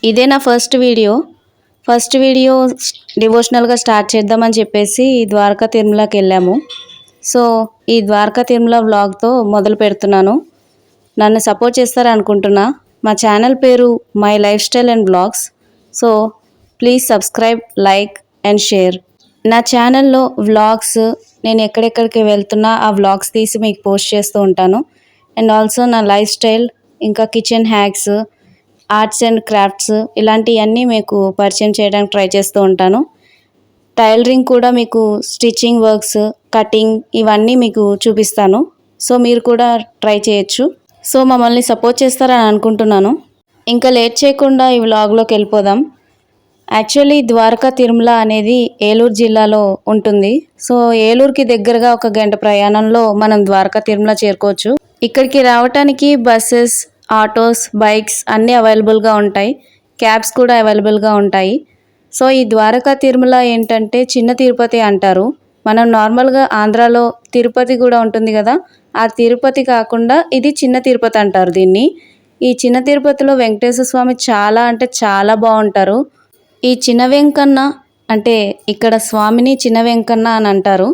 ఇదే నా first video డివోషనల్గా start చేద్దామని చెప్పేసి ద్వారకా తిరుమలకి వెళ్ళాము. సో ఈ ద్వారకా తిరుమల వ్లాగ్తో మొదలు పెడుతున్నాను. నన్ను సపోర్ట్ చేస్తారని అనుకుంటున్నా. మా ఛానల్ పేరు my life style and vlogs. So please subscribe, like and share. నా ఛానల్లో వ్లాగ్స్ నేను ఎక్కడెక్కడికి వెళ్తున్నా ఆ వ్లాగ్స్ తీసి మీకు పోస్ట్ చేస్తూ ఉంటాను. అండ్ ఆల్సో నా లైఫ్ స్టైల్, ఇంకా kitchen hacks, arts and crafts ఇలాంటివన్నీ మీకు పరిచయం చేయడానికి ట్రై చేస్తూ ఉంటాను. టైలరింగ్ కూడా మీకు స్టిచ్చింగ్ వర్క్స్, కటింగ్ ఇవన్నీ మీకు చూపిస్తాను. సో మీరు కూడా ట్రై చేయొచ్చు. సో మమ్మల్ని సపోర్ట్ చేస్తారని అనుకుంటున్నాను. ఇంకా లేట్ చేయకుండా ఈ వ్లాగ్లోకి వెళ్ళిపోదాం. యాక్చువల్లీ ద్వారకా తిరుమల అనేది ఏలూరు జిల్లాలో ఉంటుంది. సో ఏలూరుకి దగ్గరగా 1 గంట ప్రయాణంలో మనం ద్వారకా తిరుమల చేరుకోవచ్చు. ఇక్కడికి రావడానికి బస్సెస్, ఆటోస్, బైక్స్ అన్నీ అవైలబుల్గా ఉంటాయి. క్యాబ్స్ కూడా అవైలబుల్గా ఉంటాయి. సో ఈ ద్వారకా తిరుమల ఏంటంటే చిన్న తిరుపతి అంటారు. మనం నార్మల్గా ఆంధ్రాలో తిరుపతి కూడా ఉంటుంది కదా, ఆ తిరుపతి కాకుండా ఇది చిన్న తిరుపతి అంటారు దీన్ని. ఈ చిన్న తిరుపతిలో వెంకటేశ్వర స్వామి చాలా అంటే చాలా బాగుంటారు. ఈ చిన్న వెంకన్న అంటే ఇక్కడ స్వామిని చిన్న వెంకన్న అని అంటారు.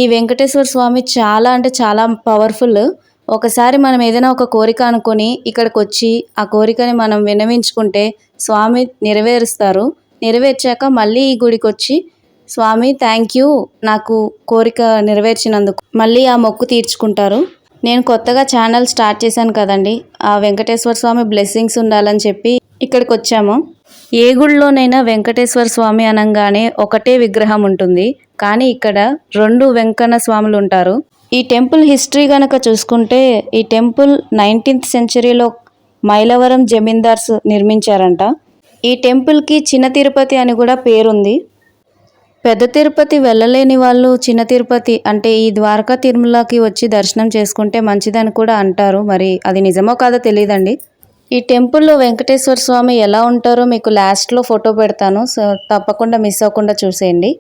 ఈ వెంకటేశ్వర స్వామి చాలా అంటే చాలా పవర్ఫుల్. ఒకసారి మనం ఏదైనా ఒక కోరిక అనుకొని ఇక్కడికి వచ్చి ఆ కోరికని మనం విన్నవించుకుంటే స్వామి నెరవేరుస్తారు. నెరవేర్చాక మళ్ళీ ఈ గుడికి వచ్చి స్వామి థ్యాంక్ యూ నాకు కోరిక నెరవేర్చినందుకు మళ్ళీ ఆ మొక్కు తీర్చుకుంటారు. నేను కొత్తగా ఛానల్ స్టార్ట్ చేశాను కదండి, ఆ వెంకటేశ్వర స్వామి బ్లెస్సింగ్స్ ఉండాలని చెప్పి ఇక్కడికి వచ్చాము. ఏ గుడిలోనైనా వెంకటేశ్వర స్వామి అనగానే ఒకటే విగ్రహం ఉంటుంది, కానీ ఇక్కడ 2 వెంకన్న స్వాములు ఉంటారు. ఈ టెంపుల్ హిస్టరీ కనుక చూసుకుంటే ఈ టెంపుల్ 19th సెంచరీలో మైలవరం జమీందార్స్ నిర్మించారంట. ఈ టెంపుల్కి చిన్న తిరుపతి అని కూడా పేరుంది. పెద్ద తిరుపతి వెళ్ళలేని వాళ్ళు చిన్న తిరుపతి అంటే ఈ ద్వారకా తిరుమలకి వచ్చి దర్శనం చేసుకుంటే మంచిదని కూడా అంటారు. మరి అది నిజమో కాదో తెలియదండి. ఈ టెంపుల్లో వెంకటేశ్వర స్వామి ఎలా ఉంటారో మీకు లాస్ట్లో ఫోటో పెడతాను. సో తప్పకుండా మిస్ అవ్వకుండా చూసేయండి.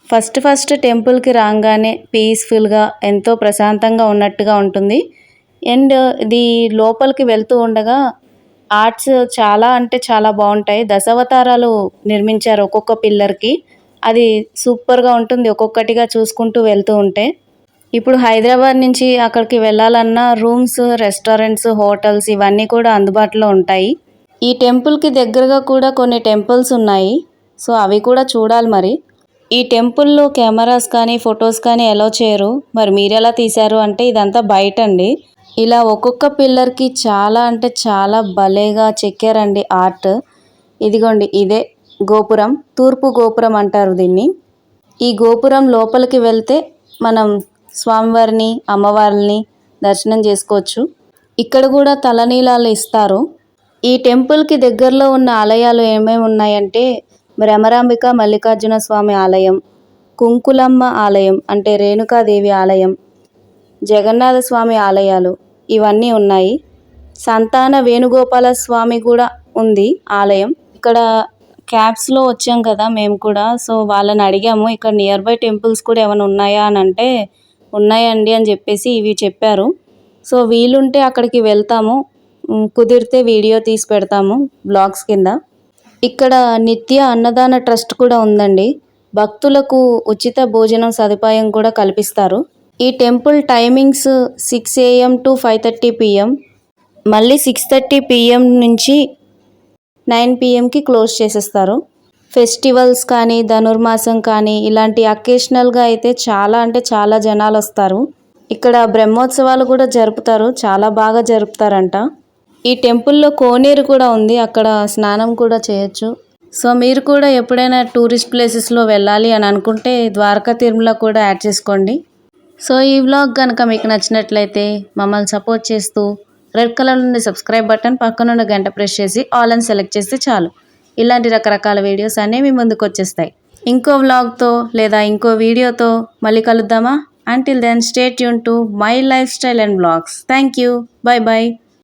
ఫస్ట్ టెంపుల్కి రాగానే పీస్ఫుల్గా ఎంతో ప్రశాంతంగా ఉన్నట్టుగా ఉంటుంది. అండ్ ఇది లోపలికి వెళ్తూ ఉండగా ఆర్ట్స్ చాలా అంటే చాలా బాగుంటాయి. దశావతారాలు నిర్మించారు ఒక్కొక్క పిల్లర్కి. అది సూపర్గా ఉంటుంది ఒక్కొక్కటిగా చూసుకుంటూ వెళ్తూ ఉంటే. ఇప్పుడు హైదరాబాద్ నుంచి అక్కడికి వెళ్ళాలన్నా రూమ్స్, రెస్టారెంట్స్, హోటల్స్ ఇవన్నీ కూడా అందుబాటులో ఉంటాయి. ఈ టెంపుల్కి దగ్గరగా కూడా కొన్ని టెంపుల్స్ ఉన్నాయి. సో అవి కూడా చూడాలి. మరి ఈ టెంపుల్లో కెమెరాస్ కానీ ఫొటోస్ కానీ అలౌ చేయరు. మరి మీరు ఎలా తీశారు అంటే ఇదంతా బయట అండి. ఇలా ఒక్కొక్క పిల్లర్కి చాలా అంటే చాలా భలేగా చెక్కారండి ఆర్ట్. ఇదిగోండి ఇదే గోపురం, తూర్పు గోపురం అంటారు దీన్ని. ఈ గోపురం లోపలికి వెళ్తే మనం స్వామివారిని, అమ్మవారిని దర్శనం చేసుకోవచ్చు. ఇక్కడ కూడా తలనీలాలు ఇస్తారు. ఈ టెంపుల్కి దగ్గరలో ఉన్న ఆలయాలు ఏమేమి ఉన్నాయంటే భ్రమరాంబిక మల్లికార్జున స్వామి ఆలయం, కుంకులమ్మ ఆలయం అంటే రేణుకాదేవి ఆలయం, జగన్నాథ స్వామి ఆలయాలు ఇవన్నీ ఉన్నాయి. సంతాన వేణుగోపాల స్వామి కూడా ఉంది ఆలయం. ఇక్కడ క్యాబ్స్లో వచ్చాం కదా మేము కూడా. సో వాళ్ళని అడిగాము ఇక్కడ నియర్ బై టెంపుల్స్ కూడా ఏమైనా ఉన్నాయా అని అంటే ఉన్నాయండి అని చెప్పేసి ఇవి చెప్పారు. సో వీలుంటే అక్కడికి వెళ్తాము, కుదిరితే వీడియో తీసి పెడతాము బ్లాగ్స్ కింద. ఇక్కడ నిత్య అన్నదాన ట్రస్ట్ కూడా ఉందండి. భక్తులకు ఉచిత భోజనం సదుపాయం కూడా కల్పిస్తారు. ఈ temple timings 6 AM to 5:30 PM, మళ్ళీ 6:30 PM నుంచి 9 PMకి క్లోజ్ చేసేస్తారు. ఫెస్టివల్స్ కానీ ధనుర్మాసం కానీ ఇలాంటి అకేషనల్గా అయితే చాలా అంటే చాలా జనాలు వస్తారు. ఇక్కడ బ్రహ్మోత్సవాలు కూడా జరుపుతారు, చాలా బాగా జరుపుతారంట. ఈ టెంపుల్లో కోనేరు కూడా ఉంది, అక్కడ స్నానం కూడా చేయొచ్చు. సో మీరు కూడా ఎప్పుడైనా టూరిస్ట్ ప్లేసెస్లో వెళ్ళాలి అని అనుకుంటే ద్వారకా తిరుమల కూడా యాడ్ చేసుకోండి. సో ఈ వ్లాగ్ కనుక మీకు నచ్చినట్లయితే మమ్మల్ని సపోర్ట్ చేస్తూ రెడ్ కలర్ నుండి సబ్స్క్రైబ్ బటన్, పక్కనున్న గంట ప్రెస్ చేసి ఆల్ అని సెలెక్ట్ చేస్తే చాలు. ఇలాంటి రకరకాల వీడియోస్ అన్నీ మీ ముందుకు వచ్చేస్తాయి. ఇంకో వ్లాగ్తో లేదా ఇంకో వీడియోతో మళ్ళీ కలుద్దామా? Until then, stay tuned to My Lifestyle and Vlogs. Thank you. Bye bye.